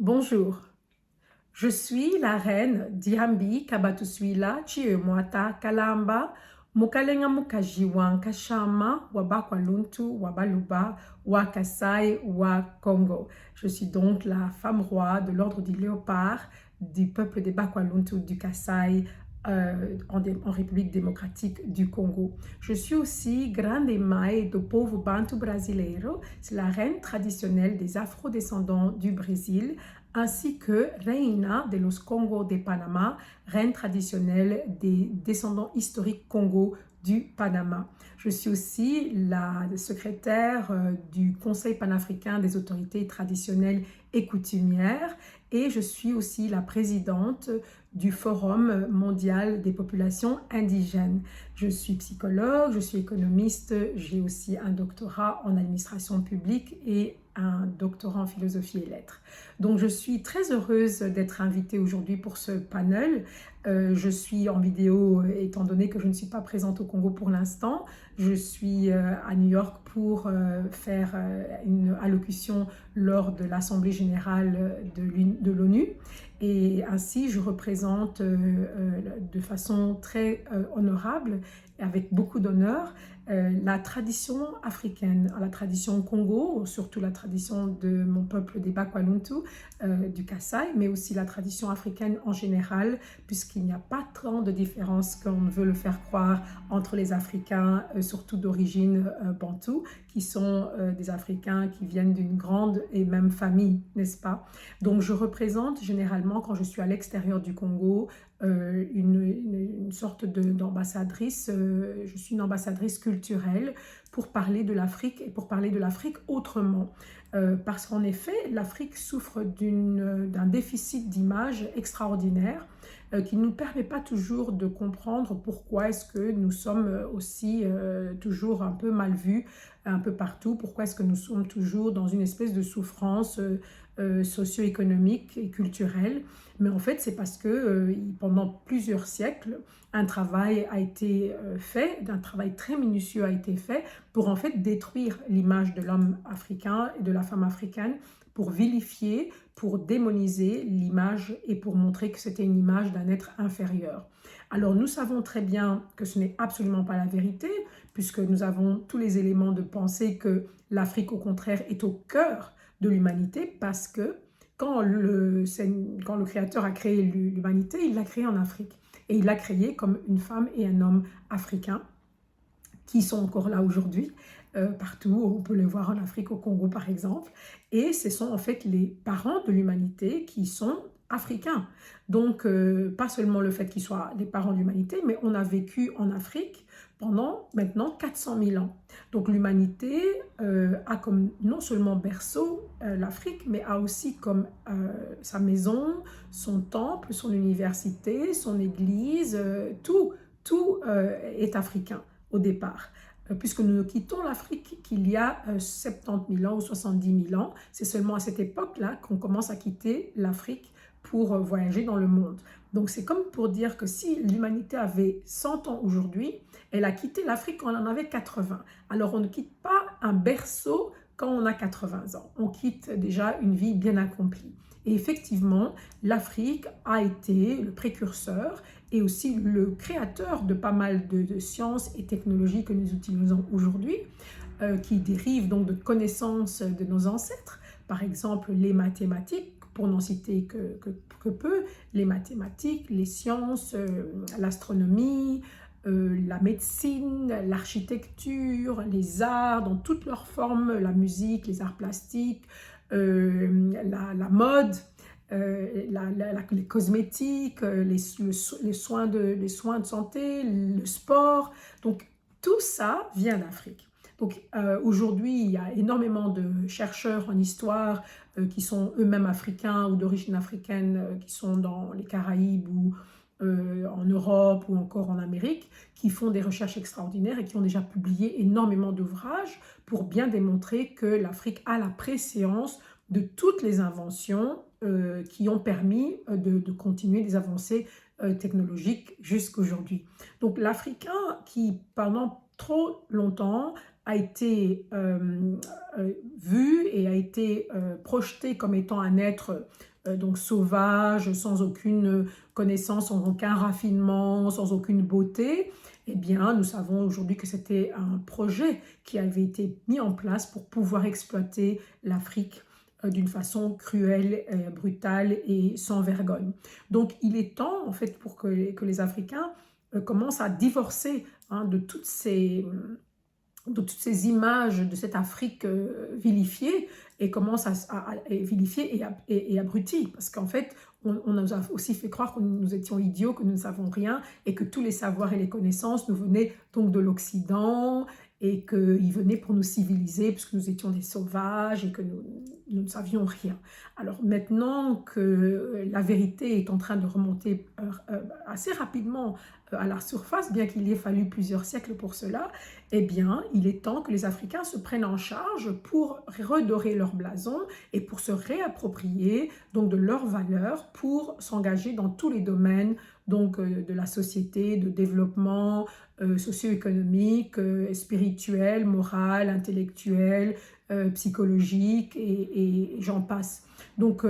Bonjour, je suis la reine Diambi Kabatuswila Chiemwata Kalamba Mukalenga Mukajiwan Kashama Wabakwaluntu Wabaluba Wakasai wa Congo. Je suis donc la femme roi de l'ordre du léopard du peuple des Bakwaluntu du Kasaï en République démocratique du Congo. Je suis aussi grande mãe do povo bantu brasileiro, c'est la reine traditionnelle des afro-descendants du Brésil, ainsi que Reina de los Congo de Panama, reine traditionnelle des descendants historiques Congo du Panama. Je suis aussi la secrétaire du Conseil panafricain des autorités traditionnelles et coutumières et je suis aussi la présidente du Forum mondial des populations indigènes. Je suis psychologue, je suis économiste, j'ai aussi un doctorat en administration publique et un doctorat en philosophie et lettres. Donc je suis très heureuse d'être invitée aujourd'hui pour ce panel. Je suis en vidéo étant donné que je ne suis pas présente au Congo pour l'instant. Je suis à New York pour faire une allocution lors de l'Assemblée générale de l'ONU. Et ainsi, je représente de façon très honorable et avec beaucoup d'honneur la tradition africaine, la tradition Congo, surtout la tradition de mon peuple des Bakwaluntu, du Kasaï, mais aussi la tradition africaine en général, puisqu'il n'y a pas tant de différence qu'on veut le faire croire entre les Africains, surtout d'origine bantou, qui sont des Africains qui viennent d'une grande et même famille, n'est-ce pas? Donc je représente généralement, quand je suis à l'extérieur du Congo, une sorte d'ambassadrice, je suis une ambassadrice culturelle pour parler de l'Afrique et pour parler de l'Afrique autrement. Parce qu'en effet, l'Afrique souffre d'un déficit d'image extraordinaire qui ne nous permet pas toujours de comprendre pourquoi est-ce que nous sommes aussi toujours un peu mal vus un peu partout, pourquoi est-ce que nous sommes toujours dans une espèce de souffrance socio-économique et culturelle. Mais en fait, c'est parce que pendant plusieurs siècles, un travail a été fait, un travail très minutieux a été fait pour en fait détruire l'image de l'homme africain et de la femme africaine, pour vilifier, pour démoniser l'image et pour montrer que c'était une image d'un être inférieur. Alors nous savons très bien que ce n'est absolument pas la vérité, puisque nous avons tous les éléments de penser que l'Afrique au contraire est au cœur de l'humanité, parce que quand le Créateur a créé l'humanité, il l'a créé en Afrique. Et il l'a créé comme une femme et un homme africains qui sont encore là aujourd'hui, partout. On peut les voir en Afrique, au Congo par exemple. Et ce sont en fait les parents de l'humanité qui sont africains. Donc, pas seulement le fait qu'ils soient les parents de l'humanité, mais on a vécu en Afrique pendant maintenant 400 000 ans. Donc l'humanité a comme non seulement berceau l'Afrique, mais a aussi comme sa maison, son temple, son université, son église, tout est africain au départ. Puisque nous quittons l'Afrique qu'il y a 70 000 ans ou 70 000 ans, c'est seulement à cette époque-là qu'on commence à quitter l'Afrique pour voyager dans le monde. Donc c'est comme pour dire que si l'humanité avait 100 ans aujourd'hui, elle a quitté l'Afrique quand on en avait 80. Alors on ne quitte pas un berceau quand on a 80 ans. On quitte déjà une vie bien accomplie. Et effectivement, l'Afrique a été le précurseur et aussi le créateur de pas mal de sciences et technologies que nous utilisons aujourd'hui, qui dérivent donc de connaissances de nos ancêtres. Par exemple, les mathématiques, pour n'en citer que peu, les mathématiques, les sciences, l'astronomie, la médecine, l'architecture, les arts dans toutes leurs formes, la musique, les arts plastiques, la mode, les cosmétiques, les soins de santé, le sport. Donc tout ça vient d'Afrique. Donc aujourd'hui, il y a énormément de chercheurs en histoire qui sont eux-mêmes africains ou d'origine africaine, qui sont dans les Caraïbes ou en Europe ou encore en Amérique, qui font des recherches extraordinaires et qui ont déjà publié énormément d'ouvrages pour bien démontrer que l'Afrique a la préséance de toutes les inventions qui ont permis de continuer des avancées technologiques jusqu'aujourd'hui. Donc l'Africain qui pendant trop longtemps a été vu et a été projeté comme étant un être donc sauvage, sans aucune connaissance, sans aucun raffinement, sans aucune beauté, eh bien, nous savons aujourd'hui que c'était un projet qui avait été mis en place pour pouvoir exploiter l'Afrique d'une façon cruelle, brutale et sans vergogne. Donc, il est temps, en fait, pour que les Africains commencent à divorcer de toutes ces images de cette Afrique vilifiée et commence vilifiée et abrutie. Parce qu'en fait, on nous a aussi fait croire que nous étions idiots, que nous ne savons rien et que tous les savoirs et les connaissances nous venaient donc de l'Occident et qu'ils venaient pour nous civiliser puisque nous étions des sauvages et que nous ne savions rien. Alors maintenant que la vérité est en train de remonter assez rapidement à la surface, bien qu'il y ait fallu plusieurs siècles pour cela, eh bien, il est temps que les Africains se prennent en charge pour redorer leur blason et pour se réapproprier donc de leurs valeurs pour s'engager dans tous les domaines donc de la société, de développement socio-économique, spirituel, moral, intellectuel, psychologique et j'en passe. Donc,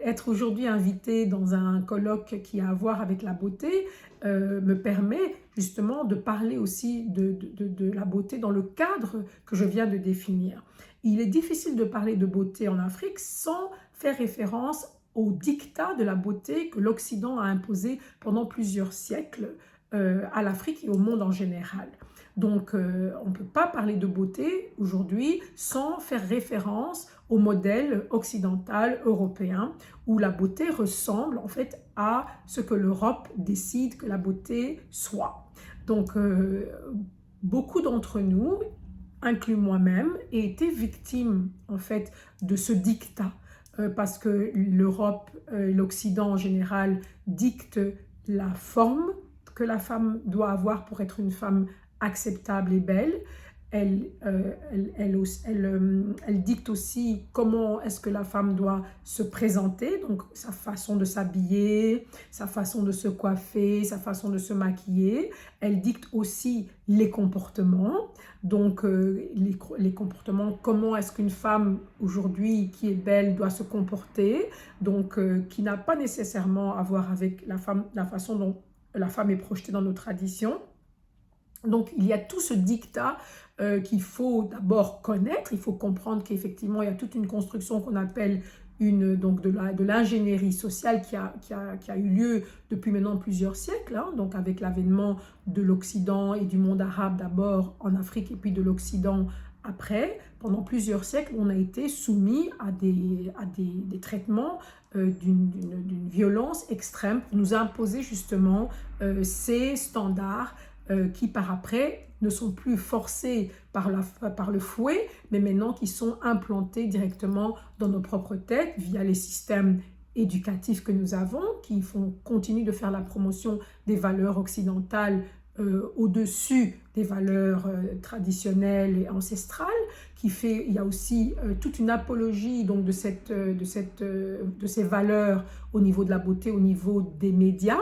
être aujourd'hui invité dans un colloque qui a à voir avec la beauté me permet justement de parler aussi de la beauté dans le cadre que je viens de définir. Il est difficile de parler de beauté en Afrique sans faire référence au diktat de la beauté que l'Occident a imposé pendant plusieurs siècles à l'Afrique et au monde en général. Donc, on ne peut pas parler de beauté aujourd'hui sans faire référence au modèle occidental européen où la beauté ressemble en fait à ce que l'Europe décide que la beauté soit. Donc, beaucoup d'entre nous, inclus moi-même, ai été victime en fait de ce diktat parce que l'Europe, l'Occident en général dicte la forme que la femme doit avoir pour être une femme acceptable et belle. Elle dicte aussi comment est-ce que la femme doit se présenter, donc sa façon de s'habiller, sa façon de se coiffer, sa façon de se maquiller. Elle dicte aussi les comportements, donc les comportements, comment est-ce qu'une femme aujourd'hui qui est belle doit se comporter, donc qui n'a pas nécessairement à voir avec la façon dont la femme est projetée dans nos traditions. Donc, il y a tout ce diktat qu'il faut d'abord connaître. Il faut comprendre qu'effectivement, il y a toute une construction qu'on appelle donc de l'ingénierie sociale qui a eu lieu depuis maintenant plusieurs siècles, donc avec l'avènement de l'Occident et du monde arabe d'abord en Afrique et puis de l'Occident après. Pendant plusieurs siècles, on a été soumis à des traitements d'une violence extrême pour nous imposer justement ces standards qui par après ne sont plus forcés par le fouet, mais maintenant qui sont implantés directement dans nos propres têtes via les systèmes éducatifs que nous avons, qui continuent de faire la promotion des valeurs occidentales au-dessus des valeurs traditionnelles et ancestrales, il y a aussi toute une apologie donc de ces valeurs au niveau de la beauté, au niveau des médias,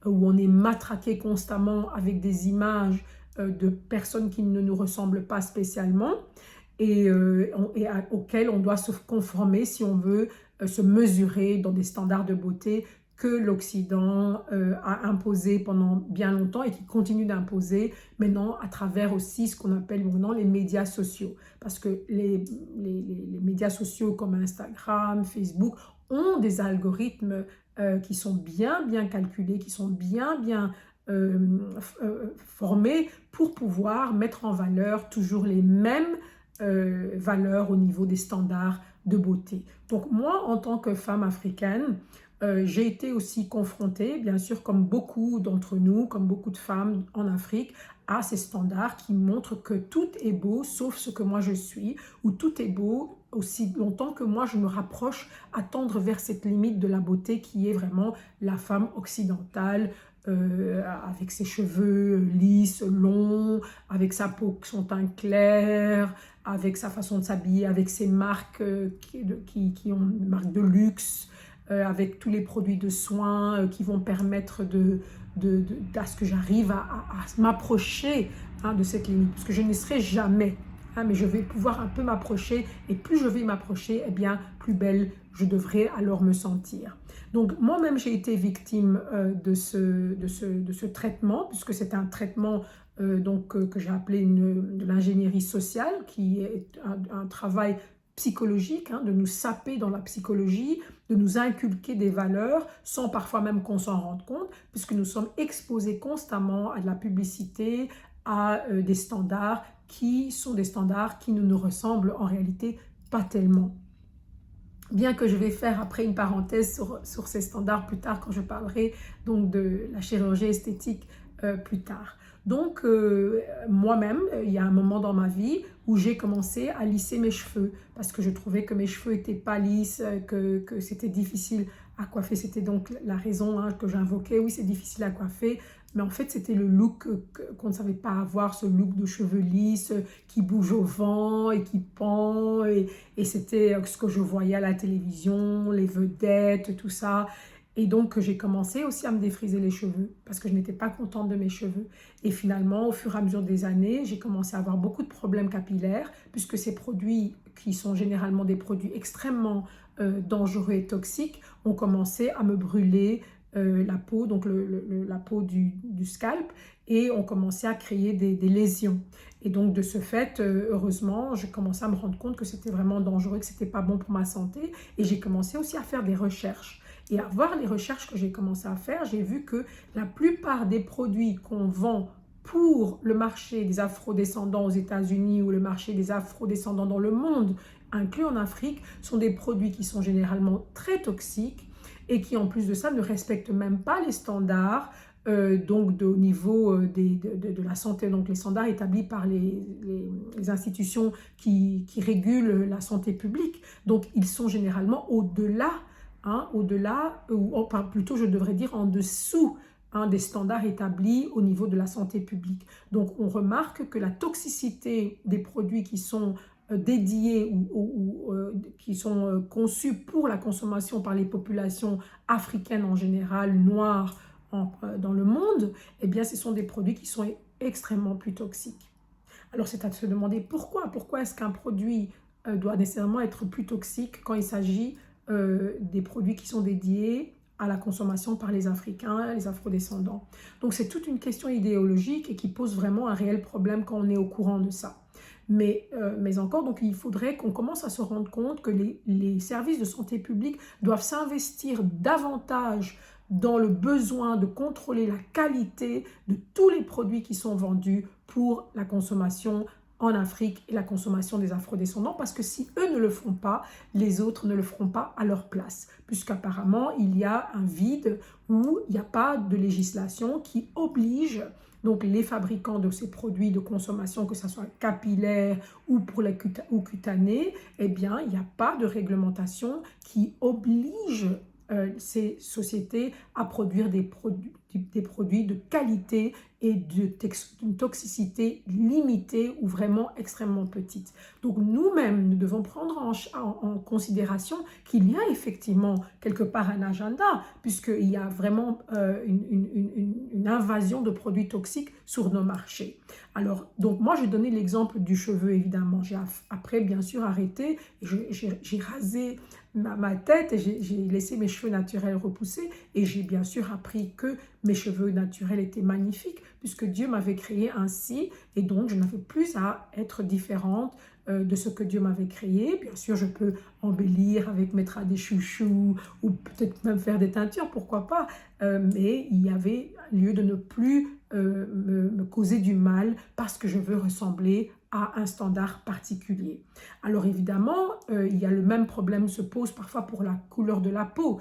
où on est matraqué constamment avec des images de personnes qui ne nous ressemblent pas spécialement et auxquelles on doit se conformer si on veut se mesurer dans des standards de beauté que l'Occident a imposé pendant bien longtemps et qui continue d'imposer maintenant à travers aussi ce qu'on appelle maintenant les médias sociaux. Parce que les médias sociaux comme Instagram, Facebook ont des algorithmes qui sont bien calculés, qui sont bien formés pour pouvoir mettre en valeur toujours les mêmes valeurs au niveau des standards de beauté. Donc moi, en tant que femme africaine, j'ai été aussi confrontée, bien sûr, comme beaucoup d'entre nous, comme beaucoup de femmes en Afrique, à ces standards qui montrent que tout est beau sauf ce que moi je suis, ou tout est beau aussi longtemps que moi je me rapproche à tendre vers cette limite de la beauté qui est vraiment la femme occidentale, avec ses cheveux lisses, longs, avec sa peau, son teint clair, avec sa façon de s'habiller, avec ses marques qui ont une marque de luxe, avec tous les produits de soins qui vont permettre à ce que j'arrive à m'approcher de cette limite. Parce que je n'y serai jamais hein, mais je vais pouvoir un peu m'approcher, et plus je vais m'approcher, eh bien, plus belle je devrais alors me sentir. Donc moi-même, j'ai été victime de ce traitement, puisque c'est un traitement que j'ai appelé de l'ingénierie sociale, qui est un travail psychologique, hein, de nous saper dans la psychologie, de nous inculquer des valeurs sans parfois même qu'on s'en rende compte, puisque nous sommes exposés constamment à de la publicité, à des standards qui sont des standards qui ne nous ressemblent en réalité pas tellement. Bien que je vais faire après une parenthèse sur ces standards plus tard quand je parlerai donc de la chirurgie esthétique plus tard. Donc moi-même, il y a un moment dans ma vie où j'ai commencé à lisser mes cheveux parce que je trouvais que mes cheveux n'étaient pas lisses, que c'était difficile à coiffer. C'était donc la raison, hein, que j'invoquais. Oui, c'est difficile à coiffer. Mais en fait, c'était le look qu'on ne savait pas avoir, ce look de cheveux lisses qui bouge au vent et qui pend. Et c'était ce que je voyais à la télévision, les vedettes, tout ça. Et donc, j'ai commencé aussi à me défriser les cheveux parce que je n'étais pas contente de mes cheveux. Et finalement, au fur et à mesure des années, j'ai commencé à avoir beaucoup de problèmes capillaires puisque ces produits, qui sont généralement des produits extrêmement dangereux et toxiques, ont commencé à me brûler la peau, donc la peau du scalp, et ont commencé à créer des lésions. Et donc, de ce fait, heureusement, j'ai commencé à me rendre compte que c'était vraiment dangereux, que c'était pas bon pour ma santé. Et j'ai commencé aussi à faire des recherches. Et à voir les recherches que j'ai commencé à faire, j'ai vu que la plupart des produits qu'on vend pour le marché des afrodescendants aux États-Unis ou le marché des afrodescendants dans le monde, inclus en Afrique, sont des produits qui sont généralement très toxiques et qui, en plus de ça, ne respectent même pas les standards au niveau de la santé, donc les standards établis par les institutions qui régulent la santé publique. Donc, ils sont généralement au-delà, hein, ou plutôt, je devrais dire, en dessous, hein, des standards établis au niveau de la santé publique. Donc, on remarque que la toxicité des produits qui sont dédiés ou qui sont conçus pour la consommation par les populations africaines en général, noires dans le monde, eh bien, ce sont des produits qui sont extrêmement plus toxiques. Alors, c'est à se demander pourquoi. Pourquoi est-ce qu'un produit doit nécessairement être plus toxique quand il s'agit des produits qui sont dédiés à la consommation par les Africains, les afrodescendants. Donc, c'est toute une question idéologique et qui pose vraiment un réel problème quand on est au courant de ça. Mais encore, donc, il faudrait qu'on commence à se rendre compte que les services de santé publique doivent s'investir davantage dans le besoin de contrôler la qualité de tous les produits qui sont vendus pour la consommation en Afrique et la consommation des afrodescendants, parce que si eux ne le font pas, les autres ne le feront pas à leur place, puisqu'apparemment il y a un vide où il n'y a pas de législation qui oblige donc les fabricants de ces produits de consommation, que ce soit capillaire ou pour les cutanés, eh bien il n'y a pas de réglementation qui oblige ces sociétés à produire des produits de qualité et d'une toxicité limitée ou vraiment extrêmement petite. Donc nous-mêmes, nous devons prendre en considération qu'il y a effectivement quelque part un agenda, puisqu'il y a vraiment une invasion de produits toxiques sur nos marchés. Alors, donc moi, j'ai donné l'exemple du cheveu, évidemment. J'ai après, bien sûr, arrêté, j'ai rasé ma tête et j'ai laissé mes cheveux naturels repousser, et j'ai bien sûr appris que mes cheveux naturels étaient magnifiques puisque Dieu m'avait créé ainsi, et donc je n'avais plus à être différente de ce que Dieu m'avait créé. Bien sûr, je peux embellir avec mettre des chouchous ou peut-être même faire des teintures, pourquoi pas, mais il y avait lieu de ne plus me causer du mal parce que je veux ressembler à un standard particulier. Alors évidemment, il y a le même problème se pose parfois pour la couleur de la peau,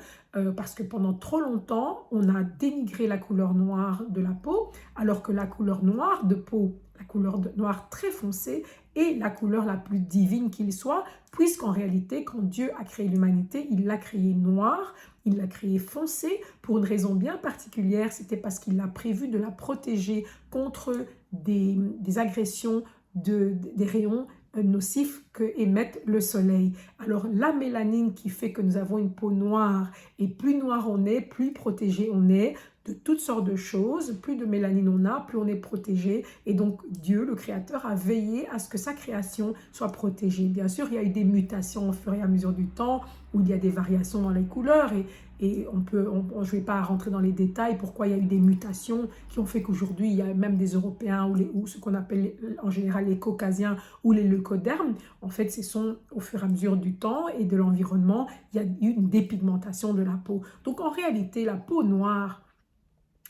parce que pendant trop longtemps, on a dénigré la couleur noire de la peau, alors que la couleur noire de peau, la couleur noire très foncée, est la couleur la plus divine qu'il soit, puisqu'en réalité, quand Dieu a créé l'humanité, il l'a créée noire, il l'a créée foncée pour une raison bien particulière, c'était parce qu'il a prévu de la protéger contre des agressions des rayons nocifs que émette le soleil. Alors la mélanine qui fait que nous avons une peau noire, et plus noir on est, plus protégé on est de toutes sortes de choses, plus de mélanine on a, plus on est protégé, et donc Dieu, le Créateur, a veillé à ce que sa création soit protégée. Bien sûr, il y a eu des mutations au fur et à mesure du temps, où il y a des variations dans les couleurs, et je ne vais pas rentrer dans les détails pourquoi il y a eu des mutations qui ont fait qu'aujourd'hui il y a même des Européens ou ce qu'on appelle en général les Caucasiens ou les leucodermes. En fait, ce sont au fur et à mesure du temps et de l'environnement, il y a eu une dépigmentation de la peau. Donc en réalité, la peau noire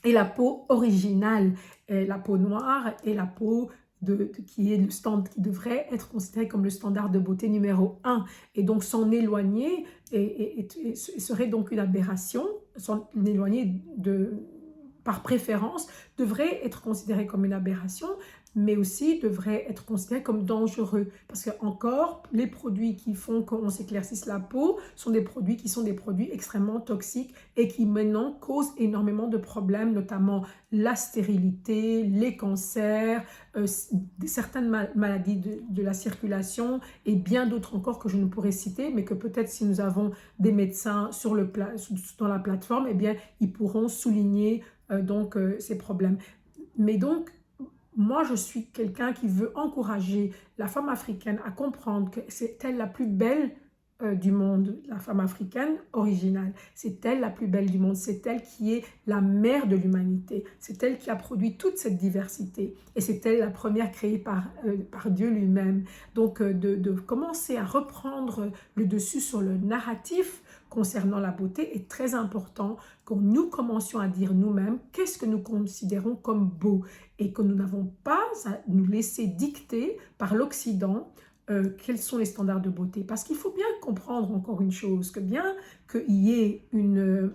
et la peau originale, la peau noire et la peau qui devrait être considérée comme le standard de beauté numéro 1. Et donc s'en éloigner serait donc une aberration, s'en éloigner par préférence devrait être considéré comme une aberration, mais aussi devrait être considéré comme dangereux. Parce que encore, les produits qui font qu'on s'éclaircisse la peau sont des produits extrêmement toxiques et qui maintenant causent énormément de problèmes, notamment la stérilité, les cancers, certaines maladies de la circulation et bien d'autres encore que je ne pourrais citer, mais que peut-être si nous avons des médecins dans la plateforme, eh bien, ils pourront souligner ces problèmes. Mais donc, moi, je suis quelqu'un qui veut encourager la femme africaine à comprendre que c'est elle la plus belle du monde, la femme africaine originale. C'est elle la plus belle du monde, c'est elle qui est la mère de l'humanité, c'est elle qui a produit toute cette diversité et c'est elle la première créée par Dieu lui-même. Donc, de commencer à reprendre le dessus sur le narratif concernant la beauté est très important que nous commencions à dire nous-mêmes qu'est-ce que nous considérons comme beau et que nous n'avons pas à nous laisser dicter par l'Occident quels sont les standards de beauté. Parce qu'il faut bien comprendre encore une chose, que bien qu'il y ait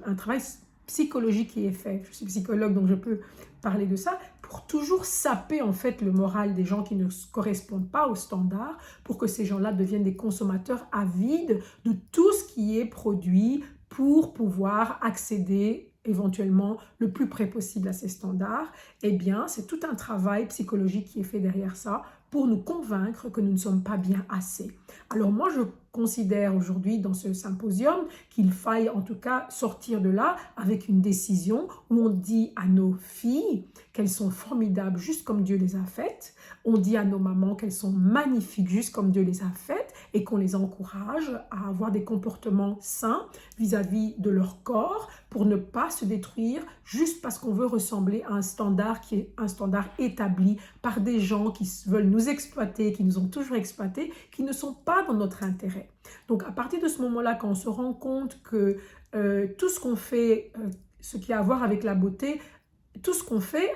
un travail psychologique qui est fait, je suis psychologue donc je peux parler de ça, pour toujours saper en fait le moral des gens qui ne correspondent pas aux standards, pour que ces gens-là deviennent des consommateurs avides de tout ce qui est produit pour pouvoir accéder éventuellement le plus près possible à ces standards. Eh bien, c'est tout un travail psychologique qui est fait derrière ça pour nous convaincre que nous ne sommes pas bien assez. Alors moi, je considère aujourd'hui dans ce symposium qu'il faille en tout cas sortir de là avec une décision où on dit à nos filles qu'elles sont formidables juste comme Dieu les a faites, on dit à nos mamans qu'elles sont magnifiques juste comme Dieu les a faites et qu'on les encourage à avoir des comportements sains vis-à-vis de leur corps pour ne pas se détruire juste parce qu'on veut ressembler à un standard qui est un standard établi par des gens qui veulent nous exploiter, qui nous ont toujours exploités, qui ne sont pas dans notre intérêt. Donc à partir de ce moment-là, quand on se rend compte que tout ce qu'on fait, ce qui a à voir avec la beauté, tout ce qu'on fait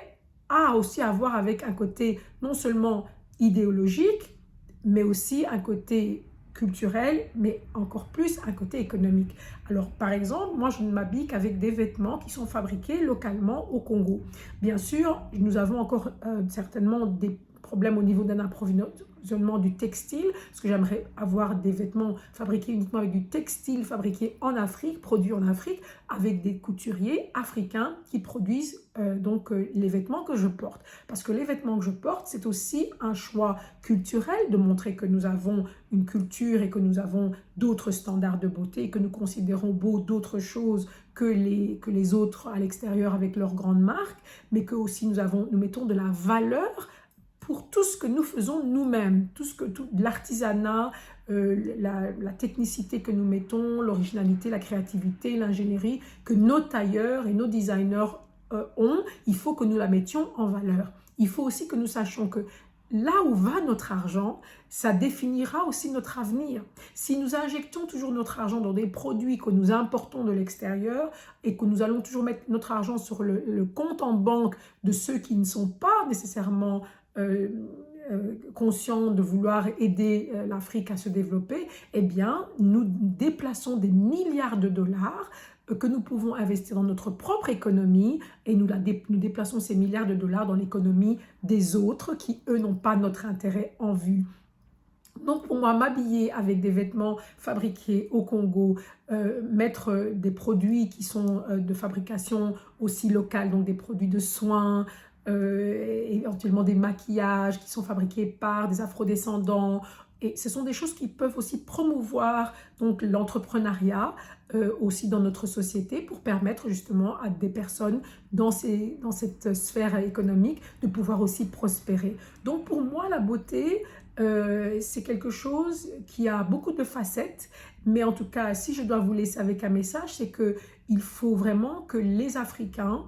a aussi à voir avec un côté non seulement idéologique, mais aussi un côté culturel, mais encore plus un côté économique. Alors, par exemple, moi, je ne m'habille qu'avec des vêtements qui sont fabriqués localement au Congo. Bien sûr, nous avons encore certainement des problèmes au niveau d'un approvisionnement du textile, parce que j'aimerais avoir des vêtements fabriqués uniquement avec du textile fabriqué en Afrique, produit en Afrique, avec des couturiers africains qui produisent les vêtements que je porte. Parce que les vêtements que je porte, c'est aussi un choix culturel de montrer que nous avons une culture et que nous avons d'autres standards de beauté, et que nous considérons beau d'autres choses que les autres à l'extérieur avec leurs grandes marques, mais que aussi nous mettons de la valeur pour tout ce que nous faisons nous-mêmes, tout l'artisanat, la technicité que nous mettons, l'originalité, la créativité, l'ingénierie que nos tailleurs et nos designers ont, il faut que nous la mettions en valeur. Il faut aussi que nous sachions que là où va notre argent, ça définira aussi notre avenir. Si nous injectons toujours notre argent dans des produits que nous importons de l'extérieur et que nous allons toujours mettre notre argent sur le compte en banque de ceux qui ne sont pas nécessairement conscients de vouloir aider l'Afrique à se développer, eh bien, nous déplaçons des milliards de dollars que nous pouvons investir dans notre propre économie et nous déplaçons ces milliards de dollars dans l'économie des autres qui, eux, n'ont pas notre intérêt en vue. Donc pour moi, m'habiller avec des vêtements fabriqués au Congo, mettre des produits qui sont de fabrication aussi locale, donc des produits de soins, éventuellement des maquillages qui sont fabriqués par des afrodescendants Et ce sont des choses qui peuvent aussi promouvoir donc l'entrepreneuriat aussi dans notre société pour permettre justement à des personnes dans cette sphère économique de pouvoir aussi prospérer. Donc pour moi, la beauté, c'est quelque chose qui a beaucoup de facettes, mais en tout cas, si je dois vous laisser avec un message, c'est qu'il faut vraiment que les Africains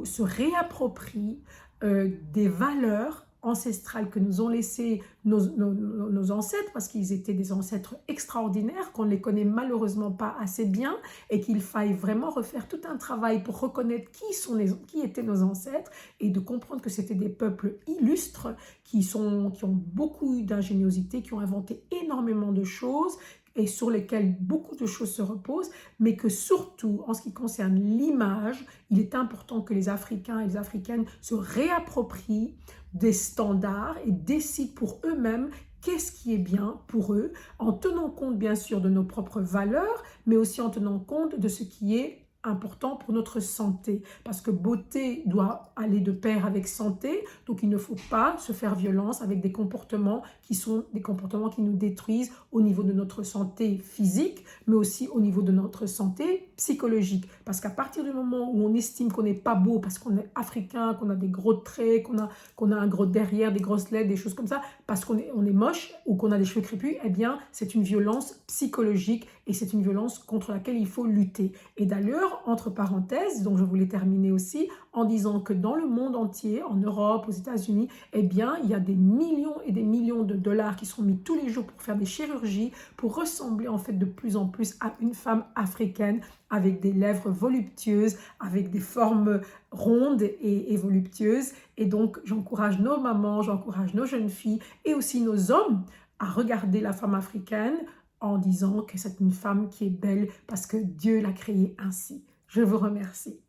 se réapproprient des valeurs ancestrales que nous ont laissées nos ancêtres, parce qu'ils étaient des ancêtres extraordinaires, qu'on ne les connaît malheureusement pas assez bien, et qu'il faille vraiment refaire tout un travail pour reconnaître qui étaient nos ancêtres, et de comprendre que c'était des peuples illustres, qui ont beaucoup d'ingéniosité, qui ont inventé énormément de choses, et sur lesquelles beaucoup de choses se reposent, mais que surtout, en ce qui concerne l'image, il est important que les Africains et les Africaines se réapproprient des standards et décident pour eux-mêmes qu'est-ce qui est bien pour eux, en tenant compte bien sûr de nos propres valeurs, mais aussi en tenant compte de ce qui est important pour notre santé, parce que beauté doit aller de pair avec santé, donc il ne faut pas se faire violence avec des comportements qui sont des comportements qui nous détruisent au niveau de notre santé physique, mais aussi au niveau de notre santé psychologique, parce qu'à partir du moment où on estime qu'on n'est pas beau parce qu'on est africain, qu'on a des gros traits, qu'on a un gros derrière, des grosses lèvres, des choses comme ça, parce qu'on est moche ou qu'on a des cheveux crépus, eh bien c'est une violence psychologique et c'est une violence contre laquelle il faut lutter. Et d'ailleurs, entre parenthèses, donc je voulais terminer aussi en disant que dans le monde entier, en Europe, aux États-Unis, eh bien, il y a des millions et des millions de dollars qui sont mis tous les jours pour faire des chirurgies, pour ressembler en fait de plus en plus à une femme africaine avec des lèvres voluptueuses, avec des formes rondes et voluptueuses. Et donc, j'encourage nos mamans, j'encourage nos jeunes filles et aussi nos hommes à regarder la femme africaine en disant que c'est une femme qui est belle parce que Dieu l'a créée ainsi. Je vous remercie.